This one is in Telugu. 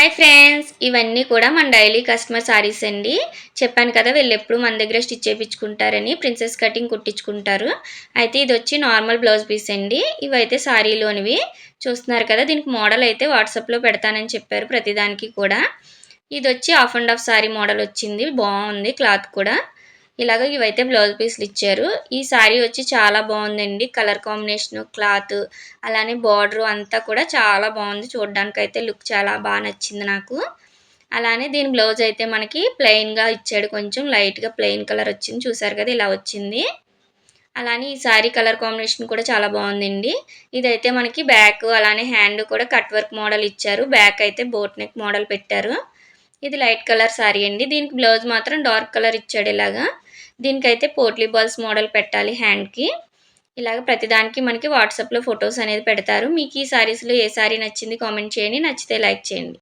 Hi friends! ఇవన్నీ కూడా మన డైలీ కస్టమర్ సారీస్ అండి. చెప్పాను కదా వీళ్ళెప్పుడు మన దగ్గర స్టిచ్ చేపించుకుంటారని, ప్రిన్సెస్ కటింగ్ కుట్టించుకుంటారు. అయితే ఇదొచ్చి నార్మల్ బ్లౌజ్ పీస్ అండి. ఇవైతే సారీలోనివి. చూస్తున్నారు కదా, దీనికి మోడల్ అయితే వాట్సాప్‌లో పెడతానని చెప్పారు ప్రతిదానికి కూడా. ఇదొచ్చి half and half sari model వచ్చింది. బావుంది క్లాత్ కూడా. ఇలాగ ఇవైతే బ్లౌజ్ పీస్‌లు ఇచ్చారు. ఈ సారీ వచ్చి చాలా బావుందండి. కలర్ కాంబినేషను, క్లాత్ అలానే బార్డరు అంతా కూడా చాలా బావుంది. చూడ్డానికైతే లుక్ చాలా నచ్చింది నాకు. అలానే దీని బ్లౌజ్ అయితే మనకి ప్లెయిన్‌గా ఇచ్చాడు. కొంచెం లైట్‌గా ప్లెయిన్ కలర్ వచ్చింది. చూసారు కదా, ఇలా వచ్చింది. అలానే ఈ సారీ కలర్ కాంబినేషన్ కూడా చాలా బావుందండి. ఇదైతే మనకి బ్యాక్ అలానే హ్యాండ్ కూడా కట్ వర్క్ మోడల్ ఇచ్చారు. బ్యాక్ అయితే బోట్ నెక్ మోడల్ పెట్టారు. ఇది లైట్ కలర్ సారీ అండి. దీనికి బ్లౌజ్ మాత్రం డార్క్ కలర్ ఇచ్చాడు ఇలాగా. దీనికైతే పోట్లీ బాల్స్ మోడల్ పెట్టాలి హ్యాండ్‌కి. ఇలాగ ప్రతిదానికి మనకి వాట్సాప్‌లో ఫోటోస్ అనేది పెడతారు. మీకు ఈ సారీస్‌లో ఏ సారీ నచ్చింది కామెంట్ చేయండి. నచ్చితే లైక్ చేయండి.